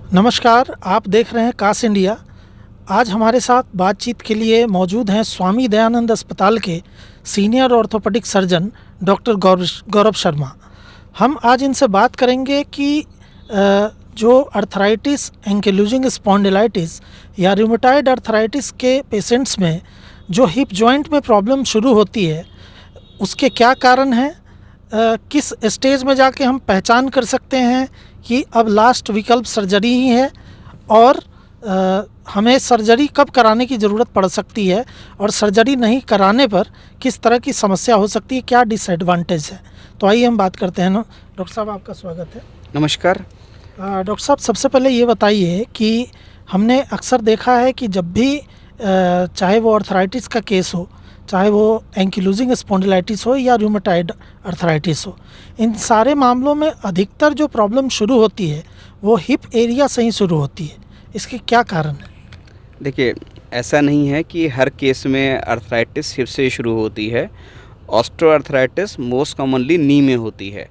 नमस्कार, आप देख रहे हैं कास इंडिया। आज हमारे साथ बातचीत के लिए मौजूद हैं स्वामी दयानंद अस्पताल के senior orthopaedic surgeon doctor Gaurav Sharma. हम आज इनसे बात करेंगे कि जो अर्थराइटिस, एंकिलोजिंग स्पॉन्डिलाइटिस या रूमेटॉइड अर्थराइटिस के पेशेंट्स में जो हिप जॉइंट में प्रॉब्लम शुरू होती है, उसके क्या कारण हैं, किस स्टेज में जाके हम पहचान कर सकते हैं कि अब लास्ट विकल्प सर्जरी ही है और हमें सर्जरी कब कराने की ज़रूरत पड़ सकती है और सर्जरी नहीं कराने पर किस तरह की समस्या हो सकती है, क्या डिसएडवांटेज है। तो आइए हम बात करते हैं ना। डॉक्टर साहब, आपका स्वागत है। नमस्कार। डॉक्टर साहब, सबसे पहले ये बताइए कि हमने अक्सर देखा है कि जब भी चाहे वो अर्थराइटिस का केस हो, चाहे वो एंकिलोजिंग स्पॉन्डिलाइटिस हो या रूमेटॉइड अर्थराइटिस हो, इन सारे मामलों में अधिकतर जो प्रॉब्लम शुरू होती है वो हिप एरिया से ही शुरू होती है। इसके क्या कारण है? देखिए, ऐसा नहीं है कि हर केस में अर्थराइटिस हिप से शुरू होती है। ऑस्टियोआर्थराइटिस मोस्ट कॉमनली नी में होती है।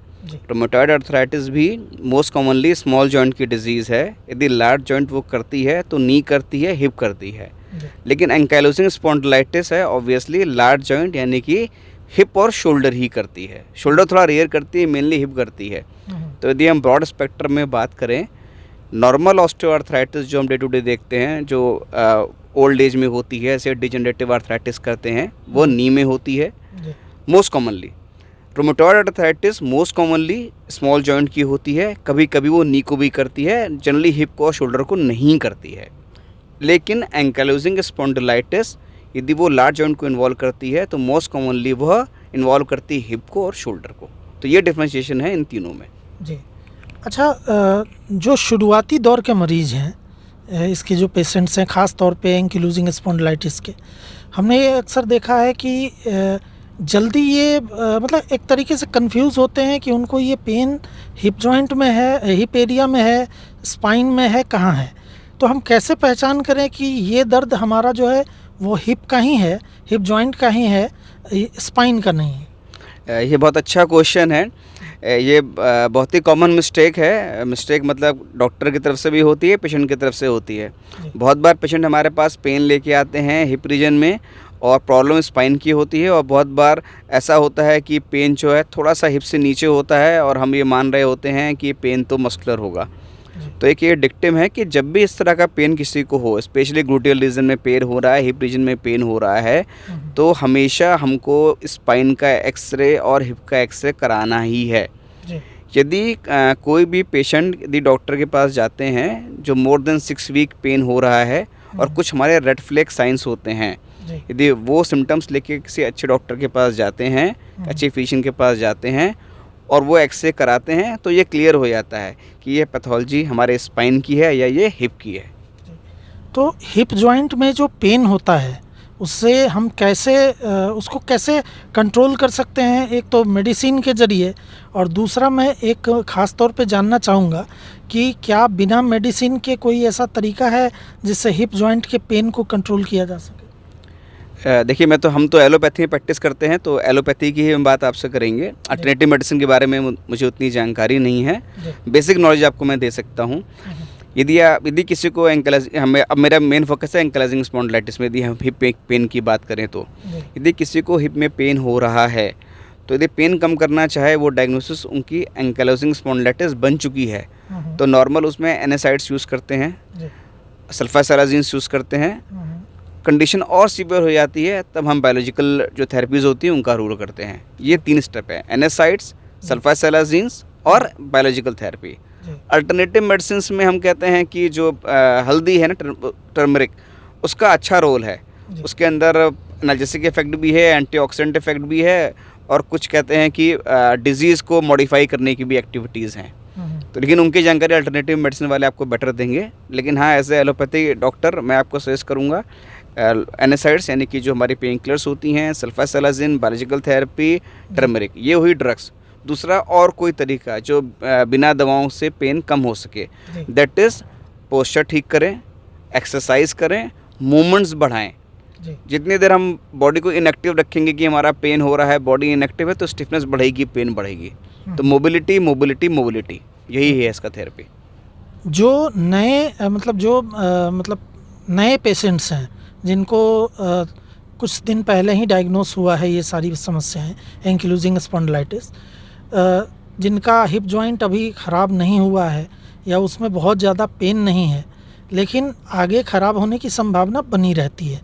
रूमेटॉइड अर्थराइटिस भी मोस्ट कॉमनली स्मॉल जॉइंट की डिजीज़ है। यदि लार्ज जॉइंट वो करती है तो नी करती है, हिप करती है। लेकिन एंकाइलोजिंग स्पॉन्डिलाइटिस है ऑब्वियसली लार्ज जॉइंट यानी कि हिप और शोल्डर ही करती है। शोल्डर थोड़ा रेयर करती है, मेनली हिप करती है। तो यदि हम ब्रॉड स्पेक्ट्रम में बात करें, नॉर्मल ऑस्टियोआर्थराइटिस जो हम डे टू डे देखते हैं, जो ओल्ड एज में होती है, ऐसे डिजेनरेटिव आर्थराइटिस करते हैं, वो नी में होती है most commonly. Rheumatoid arthritis most commonly small joint की होती है, कभी कभी वो नी को भी करती है, जनरली हिप को और शोल्डर को नहीं करती है। लेकिन एंकाइलोजिंग स्पॉन्डिलाइटिस यदि वो लार्ज जॉइंट को इन्वॉल्व करती है तो मोस्ट कॉमनली वह इन्वॉल्व करती है हिप को और शोल्डर को। तो ये डिफरेंशिएशन है इन तीनों में। जी। अच्छा, जो शुरुआती दौर के मरीज़ हैं, इसके जो पेशेंट्स हैं, ख़ास तौर पे एंकिलोजिंग स्पॉन्डिलाइटिस के, हमने ये अक्सर देखा है कि जल्दी ये मतलब एक तरीके से कंफ्यूज होते हैं कि उनको ये पेन हिप जॉइंट में है, हिप एरिया में है, स्पाइन में है, कहाँ है। तो हम कैसे पहचान करें कि ये दर्द हमारा जो है वो हिप का ही है, हिप जॉइंट का ही है, स्पाइन का नहीं है? ये बहुत अच्छा क्वेश्चन है। ये बहुत ही कॉमन मिस्टेक है। मिस्टेक मतलब डॉक्टर की तरफ से भी होती है, पेशेंट की तरफ से होती है। बहुत बार पेशेंट हमारे पास पेन लेके आते हैं हिप रीजन में और प्रॉब्लम स्पाइन की होती है, और बहुत बार ऐसा होता है कि पेन जो है थोड़ा सा हिप से नीचे होता है और हम ये मान रहे होते हैं कि पेन तो मस्कुलर होगा। तो एक ये डिक्टिम है कि जब भी इस तरह का पेन किसी को हो, स्पेशली ग्लूटियल रीजन में पेन हो रहा है, हिप रीजन में पेन हो रहा है, तो हमेशा हमको स्पाइन का एक्सरे और हिप का एक्सरे कराना ही है। यदि कोई भी पेशेंट यदि डॉक्टर के पास जाते हैं जो मोर देन 6 वीक पेन हो रहा है और कुछ हमारे रेड फ्लैग साइंस होते हैं, यदि वो सिम्टम्स लेके किसी अच्छे डॉक्टर के पास जाते हैं, अच्छे फिजिशियन के पास जाते हैं और वो एक्सरे कराते हैं, तो ये क्लियर हो जाता है कि ये पैथोलॉजी हमारे स्पाइन की है या ये हिप की है। तो हिप जॉइंट में जो पेन होता है उससे हम कैसे उसको कैसे कंट्रोल कर सकते हैं? एक तो मेडिसिन के ज़रिए, और दूसरा मैं एक ख़ास तौर पे जानना चाहूँगा कि क्या बिना मेडिसिन के कोई ऐसा तरीका है जिससे हिप जॉइंट के पेन को कंट्रोल किया जा सके? देखिए, हम तो एलोपैथी में प्रैक्टिस करते हैं, तो एलोपैथी की ही हम बात आपसे करेंगे। अल्टरनेटिव मेडिसिन के बारे में मुझे उतनी जानकारी नहीं है। बेसिक नॉलेज आपको मैं दे सकता हूँ। यदि किसी को अब मेरा मेन फोकस है एंकाइलोजिंग स्पॉन्डिलाइटिस में। यदि हम हिप पेन की बात करें तो यदि किसी को हिप में पेन हो रहा है, तो यदि पेन कम करना चाहे, वो डायग्नोसिस उनकी एंकाइलोजिंग स्पॉन्डिलाइटिस बन चुकी है, तो नॉर्मल उसमें एनएसाइड्स यूज़ करते हैं, सल्फासालाजीन्स यूज़ करते हैं। कंडीशन और सीवियर हो जाती है तब हम बायोलॉजिकल जो थेरेपीज़ होती हैं उनका रूल करते हैं। ये 3 स्टेप है, एनएसाइड्स, सल्फासालाजीन्स और बायोलॉजिकल थेरेपी। अल्टरनेटिव मेडिसिन्स में हम कहते हैं कि जो हल्दी है ना, टर्मरिक, उसका अच्छा रोल है। उसके अंदर एनाल्जेसिक इफेक्ट भी है, एंटीऑक्सीडेंट इफेक्ट भी है, और कुछ कहते हैं कि डिजीज़ को मॉडिफाई करने की भी एक्टिविटीज़ हैं। तो लेकिन उनकी जानकारी अल्टरनेटिव मेडिसिन वाले आपको बेटर देंगे। लेकिन हाँ, एज ए एलोपैथी डॉक्टर मैं आपको सजेस्ट करूँगा एनएसाइड्स यानी कि जो हमारी पेन किलर्स होती हैं, सल्फासालाजिन, बायोलॉजिकल थेरेपी, टर्मरिक, ये हुई ड्रग्स। दूसरा और कोई तरीका जो बिना दवाओं से पेन कम हो सके, दैट इज़ पोस्चर ठीक करें, एक्सरसाइज करें, मूवमेंट्स बढ़ाएं। जितनी देर हम बॉडी को इनएक्टिव रखेंगे कि हमारा पेन हो रहा है, बॉडी इनएक्टिव है, तो स्टिफनेस बढ़ेगी, पेन बढ़ेगी। तो मोबिलिटी मोबिलिटी मोबिलिटी, यही है इसका थेरेपी। जो नए मतलब नए पेशेंट्स हैं जिनको कुछ दिन पहले ही डायग्नोस हुआ है ये सारी समस्याएं, एंकिलोजिंग स्पॉन्डिलाइटिस, जिनका हिप जॉइंट अभी ख़राब नहीं हुआ है या उसमें बहुत ज़्यादा पेन नहीं है, लेकिन आगे ख़राब होने की संभावना बनी रहती है,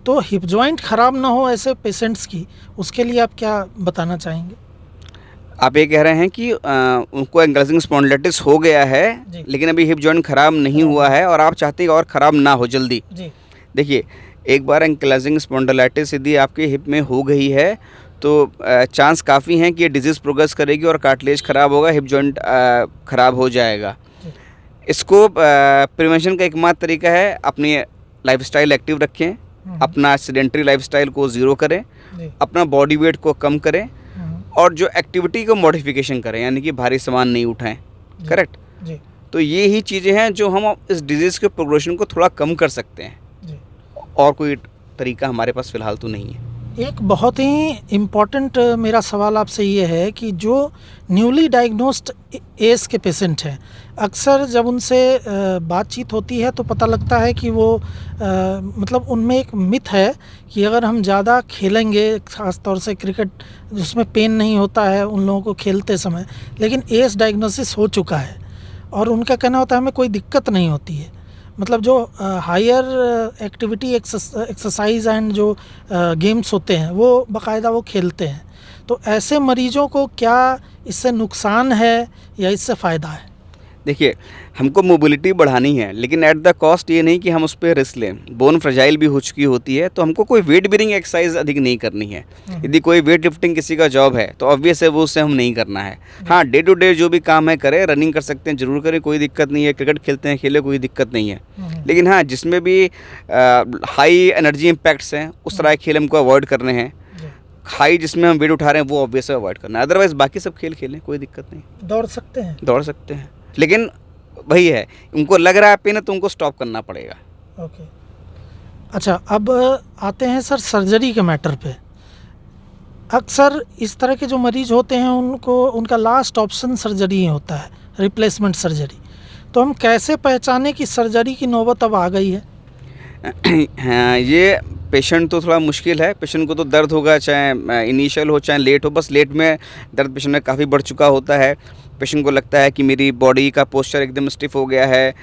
तो हिप जॉइंट ख़राब ना हो ऐसे पेशेंट्स की, उसके लिए आप क्या बताना चाहेंगे? आप ये कह रहे हैं कि उनको एंकिलोजिंग स्पॉन्डिलाइटिस हो गया है जी। लेकिन अभी हिप जॉइंट ख़राब नहीं हुआ है और आप चाहते हैं कि और ख़राब ना हो जल्दी। जी। देखिए, एक बार एंकिलोजिंग स्पॉन्डिलाइटिस यदि आपके हिप में हो गई है तो चांस काफ़ी हैं कि ये डिजीज़ प्रोग्रेस करेगी और कार्टिलेज ख़राब होगा, हिप जॉइंट ख़राब हो जाएगा। जी। इसको प्रिवेंशन का एकमात्र तरीका है अपनी लाइफस्टाइल एक्टिव रखें, अपना सेडेंटरी लाइफस्टाइल को ज़ीरो करें, जी। अपना बॉडी वेट को कम करें और जो एक्टिविटी को मॉडिफिकेशन करें, यानी कि भारी सामान नहीं उठाएं। जी। करेक्ट? जी। तो ये ही चीज़ें हैं जो हम इस डिजीज़ के प्रोग्रेशन को थोड़ा कम कर सकते हैं। जी। और कोई तरीका हमारे पास फ़िलहाल तो नहीं है। एक बहुत ही इम्पॉर्टेंट मेरा सवाल आपसे ये है कि जो न्यूली डायग्नोस्ड एस के पेशेंट हैं, अक्सर जब उनसे बातचीत होती है तो पता लगता है कि वो मतलब उनमें एक मिथ है कि अगर हम ज़्यादा खेलेंगे, ख़ास तौर से क्रिकेट जिसमें पेन नहीं होता है उन लोगों को खेलते समय, लेकिन एस डायग्नोसिस हो चुका है और उनका कहना होता है हमें कोई दिक्कत नहीं होती है। मतलब जो हायर एक्टिविटी एक्सरसाइज एंड जो गेम्स होते हैं वो बाकायदा वो खेलते हैं, तो ऐसे मरीजों को क्या इससे नुकसान है या इससे फ़ायदा है? देखिए, हमको मोबिलिटी बढ़ानी है लेकिन एट द कॉस्ट ये नहीं कि हम उस पे रिस्क लें। बोन फ्रेजाइल भी हो चुकी होती है तो हमको कोई वेट बेरिंग एक्सरसाइज अधिक नहीं करनी है। यदि कोई वेट लिफ्टिंग किसी का जॉब है तो ऑब्वियस है वो उससे हम नहीं करना है। हाँ, डे टू डे जो भी काम है करें, रनिंग कर सकते हैं ज़रूर करें, कोई दिक्कत नहीं है, क्रिकेट खेलते हैं खेले, कोई दिक्कत नहीं है। लेकिन हाँ, जिसमें भी हाई एनर्जी इम्पैक्ट्स हैं उस तरह के खेल हमको अवॉइड करने हैं। हाई जिसमें हम वेट उठा रहे हैं वो ऑब्वियस अवॉइड करना है, अदरवाइज़ बाकी सब खेल खेलें, कोई दिक्कत नहीं। दौड़ सकते हैं? दौड़ सकते हैं, लेकिन वही है, उनको लग रहा है पेन है तो उनको स्टॉप करना पड़ेगा। ओके। अच्छा, अब आते हैं सर सर्जरी के मैटर पे। अक्सर इस तरह के जो मरीज होते हैं उनको उनका लास्ट ऑप्शन सर्जरी ही होता है, रिप्लेसमेंट सर्जरी। तो हम कैसे पहचाने कि सर्जरी की नौबत अब आ गई है? हाँ, ये पेशेंट तो थोड़ा मुश्किल है। पेशेंट को तो दर्द होगा, चाहे इनिशियल हो चाहे लेट हो, बस लेट में दर्द पेशेंट में काफ़ी बढ़ चुका होता है। पेशेंट को लगता है कि मेरी बॉडी का पोस्चर एकदम स्टिफ हो गया है,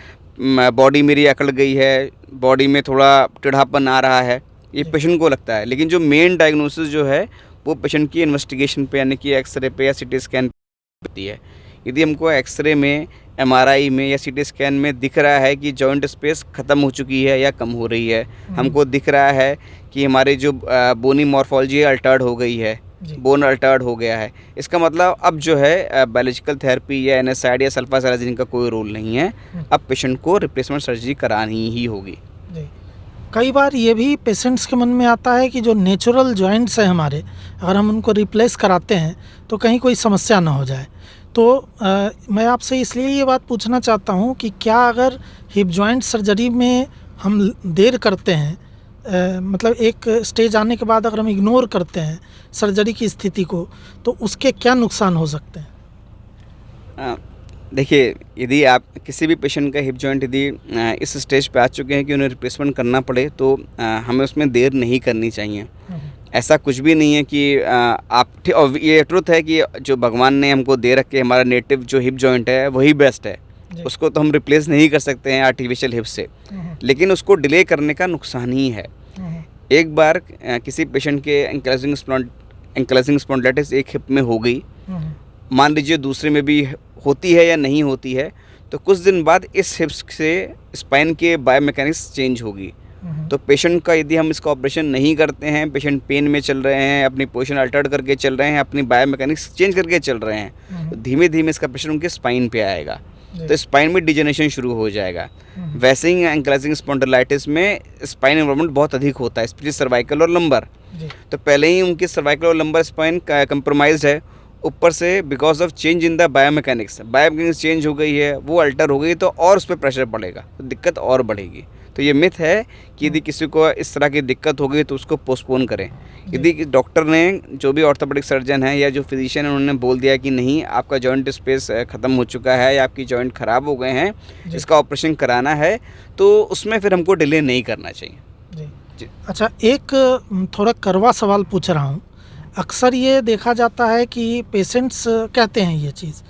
बॉडी मेरी अकड़ गई है, बॉडी में थोड़ा टेढ़ापन आ रहा है, ये पेशेंट को लगता है। लेकिन जो मेन डायग्नोसिस जो है वो पेशेंट की इन्वेस्टिगेशन पे, यानी कि एक्सरे पे या सीटी स्कैन पे होती है। यदि हमको एक्सरे में, एमआरआई में या सीटी स्कैन में दिख रहा है कि जॉइंट स्पेस ख़त्म हो चुकी है या कम हो रही है, हमको दिख रहा है कि हमारी जो बोनी मॉर्फोलॉजी अल्टर्ड हो गई है, बोन अल्टर्ड हो गया है, इसका मतलब अब जो है बायोलॉजिकल थेरेपी या एनएसआईडी या सल्फासाइलाज़िन का कोई रोल नहीं है। अब पेशेंट को रिप्लेसमेंट सर्जरी करानी ही होगी। जी। कई बार ये भी पेशेंट्स के मन में आता है कि जो नेचुरल जॉइंट्स हैं हमारे, अगर हम उनको रिप्लेस कराते हैं तो कहीं कोई समस्या ना हो जाए। तो मैं आपसे इसलिए ये बात पूछना चाहता हूँ कि क्या अगर हिप जॉइंट सर्जरी में हम देर करते हैं, मतलब एक स्टेज आने के बाद अगर हम इग्नोर करते हैं सर्जरी की स्थिति को, तो उसके क्या नुकसान हो सकते हैं? देखिए, यदि आप किसी भी पेशेंट का हिप जॉइंट यदि इस स्टेज पे आ चुके हैं कि उन्हें रिप्लेसमेंट करना पड़े तो हमें उसमें देर नहीं करनी चाहिए। ऐसा कुछ भी नहीं है कि और ये ट्रुथ है कि जो भगवान ने हमको दे रखे हमारा नेटिव जो हिप जॉइंट है वही बेस्ट है, उसको तो हम रिप्लेस नहीं कर सकते हैं आर्टिफिशियल हिप से, लेकिन उसको डिले करने का नुकसान ही है। एक बार किसी पेशेंट के एंकिलोजिंग स्पॉन्डिलाइटिस एक हिप में हो गई, मान लीजिए दूसरे में भी होती है या नहीं होती है, तो कुछ दिन बाद इस हिप्स से स्पाइन के बायोमैकेनिक्स चेंज होगी। तो पेशेंट का यदि हम इसका ऑपरेशन नहीं करते हैं, पेशेंट पेन में चल रहे हैं, अपनी पोजीशन अल्टर्ड करके चल रहे हैं, अपनी बायोमैकेनिक्स चेंज करके चल रहे हैं, तो धीमे धीमे इसका प्रेशर उनके स्पाइन पे आएगा, तो स्पाइन में डिजेनरेशन शुरू हो जाएगा। वैसे ही एंकिलोजिंग स्पॉन्डिलाइटिस में स्पाइन इन्वॉल्वमेंट बहुत अधिक होता है, स्पेशली सर्वाइकल और लंबर। तो पहले ही उनकी सर्वाइकल और लंबर स्पाइन कंप्रोमाइज्ड है, ऊपर से because of change in the biomechanics change हो गई है, वो अल्टर हो गई, तो और उस पर प्रेशर पड़ेगा, तो दिक्कत और बढ़ेगी। तो ये मिथ है कि यदि किसी को इस तरह की दिक्कत हो गई तो उसको पोस्टपोन करें। यदि डॉक्टर ने, जो भी ऑर्थोपेडिक सर्जन है या जो फिजिशियन है, उन्होंने बोल दिया कि नहीं आपका जॉइंट स्पेस ख़त्म हो चुका है या आपकी जॉइंट ख़राब हो गए हैं, इसका ऑपरेशन कराना है, तो उसमें फिर हमको डिले नहीं करना चाहिए। जी। अच्छा, एक थोड़ा कड़वा सवाल पूछ रहा हूँ। अक्सर ये देखा जाता है कि पेशेंट्स कहते हैं ये चीज़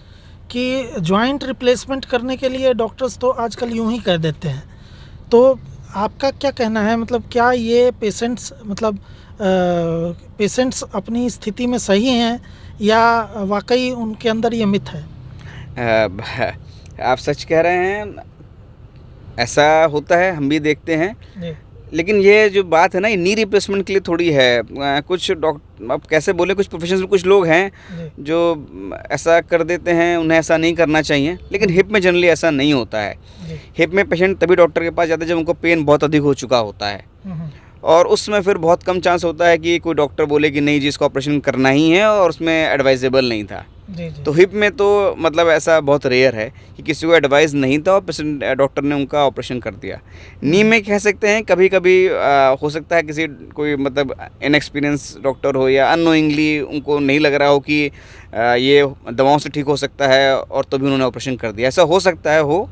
कि जॉइंट रिप्लेसमेंट करने के लिए डॉक्टर्स तो आजकल यूं ही कह देते हैं। तो आपका क्या कहना है, मतलब क्या ये पेशेंट्स पेशेंट्स अपनी स्थिति में सही हैं या वाकई उनके अंदर ये मिथ है? आप सच कह रहे हैं, ऐसा होता है, हम भी देखते हैं। जी। लेकिन ये जो बात है ना, ये नी रिप्लेसमेंट के लिए थोड़ी है। कुछ अब कैसे बोले, कुछ प्रोफेशंस में कुछ लोग हैं जी। जो ऐसा कर देते हैं, उन्हें ऐसा नहीं करना चाहिए। लेकिन हिप में जनरली ऐसा नहीं होता है। जी। हिप में पेशेंट तभी डॉक्टर के पास जाते हैं जब उनको पेन बहुत अधिक हो चुका होता है, हम्म। और उसमें फिर बहुत कम चांस होता है कि कोई डॉक्टर बोले कि नहीं जी इसको ऑपरेशन करना ही है, और उसमें एडवाइजेबल नहीं था। जी। जी। तो हिप में तो मतलब ऐसा बहुत रेयर है कि किसी को एडवाइस नहीं था और पेशेंट डॉक्टर ने उनका ऑपरेशन कर दिया। नी में कह सकते हैं कभी कभी हो सकता है किसी कोई मतलब इनएक्सपीरियंस डॉक्टर हो या अननोइंगली उनको नहीं लग रहा हो कि ये दवाओं से ठीक हो सकता है, और तो भी उन्होंने ऑपरेशन कर दिया। ऐसा हो सकता है हो,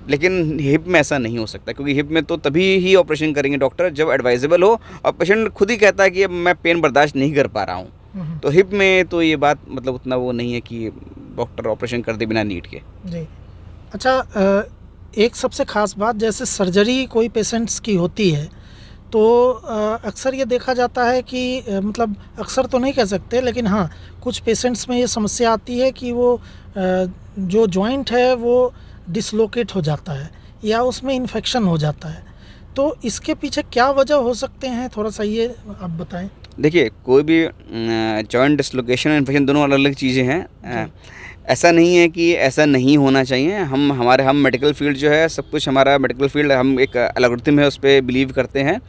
लेकिन हिप में ऐसा नहीं हो सकता, क्योंकि हिप में तो तभी ही ऑपरेशन करेंगे डॉक्टर जब एडवाइजेबल हो और पेशेंट खुद ही कहता है कि अब मैं पेन बर्दाश्त नहीं कर पा रहा हूँ। तो हिप में तो ये बात मतलब उतना वो नहीं है कि डॉक्टर ऑपरेशन कर दे बिना नीड के। जी। अच्छा, एक सबसे ख़ास बात, जैसे सर्जरी कोई पेशेंट्स की होती है तो अक्सर ये देखा जाता है कि मतलब अक्सर तो नहीं कह सकते, लेकिन हाँ कुछ पेशेंट्स में ये समस्या आती है कि वो जो जॉइंट है वो डिसलोकेट हो जाता है या उसमें इन्फेक्शन हो जाता है। तो इसके पीछे क्या वजह हो सकते हैं, थोड़ा सा ये आप बताएं। देखिए, कोई भी जॉइंट डिसलोकेशन और इन्फेक्शन दोनों अलग अलग चीज़ें हैं। ऐसा नहीं है कि ऐसा नहीं होना चाहिए। हम मेडिकल फील्ड जो है, सब कुछ हमारा मेडिकल फील्ड, हम एक एल्गोरिथम है उस पर बिलीव करते हैं।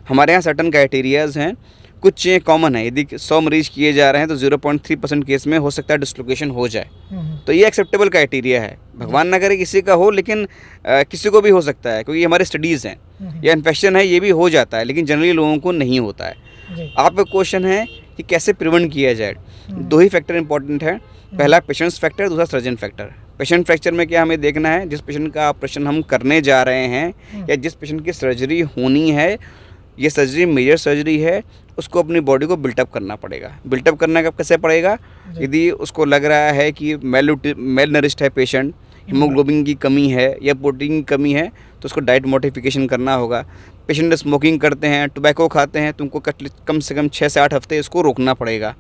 हमारे यहाँ सर्टन क्राइटेरियाज़ हैं, कुछ चीज़ें कॉमन है। यदि 100 मरीज किए जा रहे हैं तो 0.3% केस में हो सकता है डिसलोकेशन हो जाए, तो ये एक्सेप्टेबल क्राइटेरिया है। भगवान ना करे किसी का हो, लेकिन किसी को भी हो सकता है, क्योंकि हमारी स्टडीज़ हैं। या इन्फेक्शन है, ये भी हो जाता है, लेकिन जनरली लोगों को नहीं होता है। आपका क्वेश्चन है कि कैसे प्रिवेंट किया जाए। दो ही फैक्टर इंपॉर्टेंट है, पहला पेशेंट्स फैक्टर, दूसरा सर्जन फैक्टर। पेशेंट फ्रैक्चर में क्या हमें देखना है, जिस पेशेंट का ऑपरेशन हम करने जा रहे हैं या जिस पेशेंट की सर्जरी होनी है, ये सर्जरी मेजर सर्जरी है, उसको अपनी बॉडी को बिल्टअप करना पड़ेगा। बिल्टअप करना कब कैसे पड़ेगा, यदि उसको लग रहा है कि मेल नरिश्ड है पेशेंट, हीमोग्लोबिन की कमी है या प्रोटीन की कमी है, तो उसको डाइट मॉडिफिकेशन करना होगा। पेशेंट स्मोकिंग करते हैं, टोबैको खाते हैं, तुमको कम से कम 6 से 8 हफ्ते इसको रोकना पड़ेगा।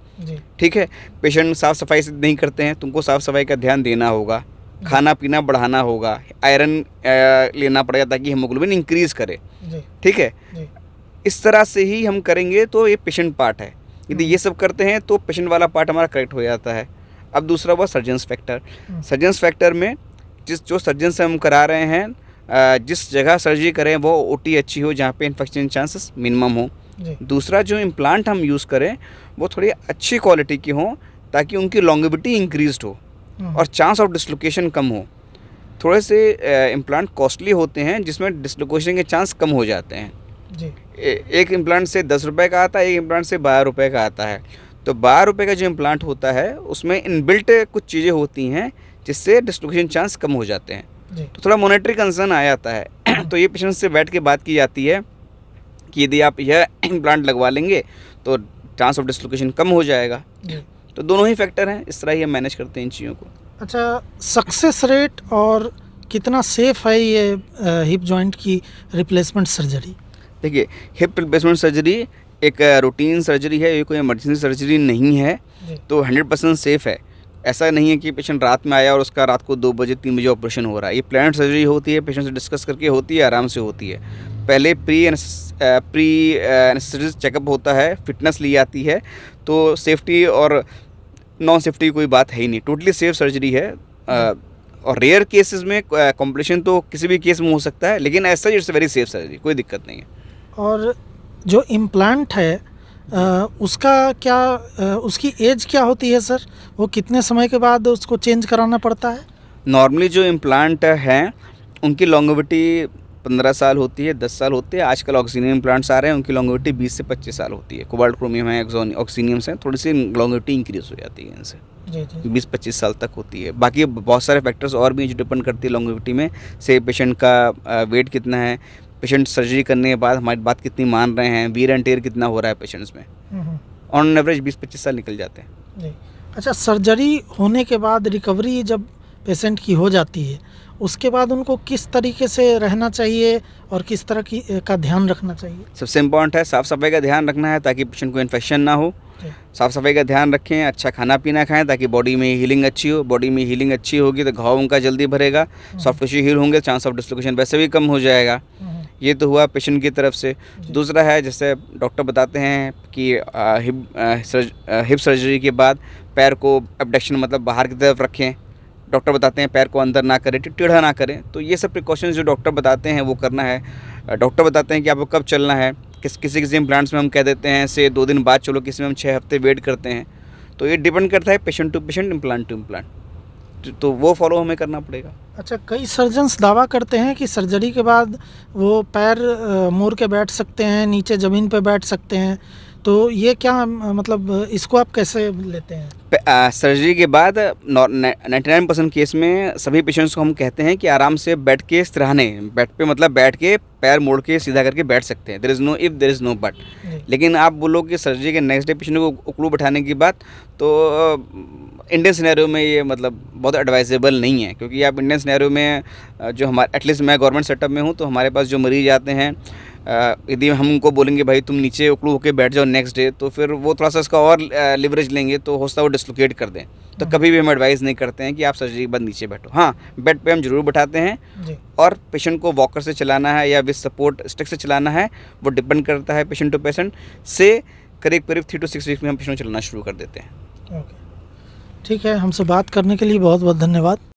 ठीक है। पेशेंट साफ़ सफाई से नहीं करते हैं, तुमको साफ़ सफाई का ध्यान देना होगा। खाना पीना बढ़ाना होगा, आयरन लेना पड़ेगा ताकि हीमोग्लोबिन इंक्रीज़ करे। ठीक है। इस तरह से ही हम करेंगे तो ये पेशेंट पार्ट है। यदि ये सब करते हैं तो पेशेंट वाला पार्ट हमारा करेक्ट हो जाता है। अब दूसरा हुआ सर्जन्स फैक्टर। सर्जन्स फैक्टर में जो सर्जन से हम करा रहे हैं, जिस जगह सर्जरी करें वो ओटी अच्छी हो, जहाँ पे इन्फेक्शन चांसेस मिनिमम हो। दूसरा, जो इम्प्लांट हम यूज़ करें वो थोड़ी अच्छी क्वालिटी की हो, ताकि उनकी लॉन्गेविटी इंक्रीज्ड हो और चांस ऑफ डिसलोकेशन कम हो। थोड़े से इम्प्लांट कॉस्टली होते हैं, जिसमें डिसलोकेशन के चांस कम हो जाते हैं। एक इम्प्लांट से 10 रुपये का आता है, एक इम्प्लांट से 12 रुपये का आता है। तो 12 रुपये का जो इम्प्लांट होता है उसमें इनबिल्ट कुछ चीज़ें होती हैं जिससे डिसलोकेशन चांस कम हो जाते हैं। तो थोड़ा मॉनेटरी कंसर्न आ जाता है। तो ये पेशेंट से बैठ के बात की जाती है कि यदि आप यह इम्प्लांट लगवा लेंगे तो चांस ऑफ डिसलोकेशन कम हो जाएगा। तो दोनों ही फैक्टर हैं, इस तरह ही हम मैनेज करते हैं इन चीज़ों को। अच्छा, सक्सेस रेट और कितना सेफ़ है ये हिप जॉइंट की रिप्लेसमेंट सर्जरी? देखिए, हिप रिप्लेसमेंट सर्जरी एक रूटीन सर्जरी है, ये कोई इमरजेंसी सर्जरी नहीं है। तो 100% सेफ़ है। ऐसा नहीं है कि पेशेंट रात में आया और उसका रात को 2 बजे 3 बजे ऑपरेशन हो रहा है। ये प्लान्ड सर्जरी होती है, पेशेंट से डिस्कस करके होती है, आराम से होती है। पहले प्री एनेस्थेसिस चेकअप होता है, फिटनेस ली जाती है, तो सेफ्टी और नॉन सेफ्टी की कोई बात है ही नहीं, टोटली सेफ सर्जरी है। और रेयर केसेस में कॉम्प्लिकेशन तो किसी भी केस में हो सकता है, लेकिन ऐसा इट्स वेरी सेफ सर्जरी, कोई दिक्कत नहीं है। और जो इम्प्लांट है उसका क्या उसकी एज क्या होती है सर? वो कितने समय के बाद उसको चेंज कराना पड़ता है? नॉर्मली जो इम्प्लांट हैं उनकी लॉन्गेविटी 15 साल होती है, 10 साल होती है। आजकल ऑक्सीनियम इम्प्लांट्स आ रहे हैं, उनकी लॉन्गेविटी 20 से 25 साल होती है। कोबाल्ट क्रोमियम है, ऑक्सीनियम्स हैं, थोड़ी सी लॉन्गेविटी इंक्रीज हो जाती है इनसे, जी जी 20-25 साल तक होती है। बाकी बहुत सारे फैक्टर्स और भी जो डिपेंड करती है लॉन्गेविटी में, से पेशेंट का वेट कितना है, पेशेंट सर्जरी करने के बाद हमारी बात कितनी मान रहे हैं, वीर एंड टेयर कितना हो रहा है पेशेंट्स में। ऑन एवरेज 20-25 साल निकल जाते हैं। जी। अच्छा, सर्जरी होने के बाद रिकवरी जब पेशेंट की हो जाती है, उसके बाद उनको किस तरीके से रहना चाहिए और किस तरह की का ध्यान रखना चाहिए? सबसे इम्पॉर्टेंट है साफ़ सफाई का ध्यान रखना है ताकि पेशेंट को इन्फेक्शन ना हो। जी। साफ़ सफाई का ध्यान रखें, अच्छा खाना पीना खाएं ताकि बॉडी में हीलिंग अच्छी हो। बॉडी में हीलिंग अच्छी होगी तो घाव उनका जल्दी भरेगा, सॉफ्ट टिश्यू हील होंगे, चांस ऑफ डिस्लोकेशन वैसे भी कम हो जाएगा। ये तो हुआ पेशेंट की तरफ से। दूसरा है, जैसे डॉक्टर बताते हैं कि हिप सर्जरी के बाद पैर को एब्डक्शन मतलब बाहर की तरफ रखें। डॉक्टर बताते हैं पैर को अंदर ना करें, टेढ़ा ना करें। तो ये सब प्रिकॉशंस जो डॉक्टर बताते हैं वो करना है। डॉक्टर बताते हैं कि आपको कब चलना है। किसी इम्प्लांट्स में हम कह देते हैं से 2 दिन बाद चलो, किसी में हम 6 हफ्ते वेट करते हैं। तो ये डिपेंड करता है patient to patient, implant to implant, तो वो फॉलो हमें करना पड़ेगा। अच्छा, कई सर्जन्स दावा करते हैं कि सर्जरी के बाद वो पैर मोड़ के बैठ सकते हैं, नीचे ज़मीन पे बैठ सकते हैं। तो ये क्या मतलब इसको आप कैसे लेते हैं? सर्जरी के बाद 99% केस में सभी पेशेंट्स को हम कहते हैं कि आराम से बैठ के सिरहाने, बेड पे मतलब बैठ के पैर मोड़ के सीधा करके बैठ सकते हैं। There is no if, there is no but. लेकिन आप बोलो कि सर्जरी के नेक्स्ट डे पेशेंट को उकड़ू बैठाने की बात, तो इंडियन सिनेरियो में ये मतलब बहुत एडवाइजेबल नहीं है। क्योंकि आप इंडियन सिनेरियो में जो हमारे, एटलीस्ट मैं गवर्नमेंट सेटअप में हूँ, तो हमारे पास जो मरीज आते हैं, यदि हम उनको बोलेंगे भाई तुम नीचे उकड़ू होकर बैठ जाओ नेक्स्ट डे, तो फिर वो थोड़ा सा इसका और लिवरेज लेंगे, तो हो सकता है वो डिस्लोकेट कर दें। तो कभी भी हम एडवाइस नहीं करते हैं कि आप सर्जरी के बाद नीचे बैठो। हाँ, बेड पे हम जरूर बैठाते हैं जी। और पेशेंट को वॉकर से चलाना है या विद सपोर्ट स्टिक से चलाना है, वो डिपेंड करता है पेशेंट टू पेशेंट। से करीब 3 to 6 वीक में हम पेशेंट चलाना शुरू कर देते हैं। ओके, ठीक है। हमसे बात करने के लिए बहुत बहुत धन्यवाद।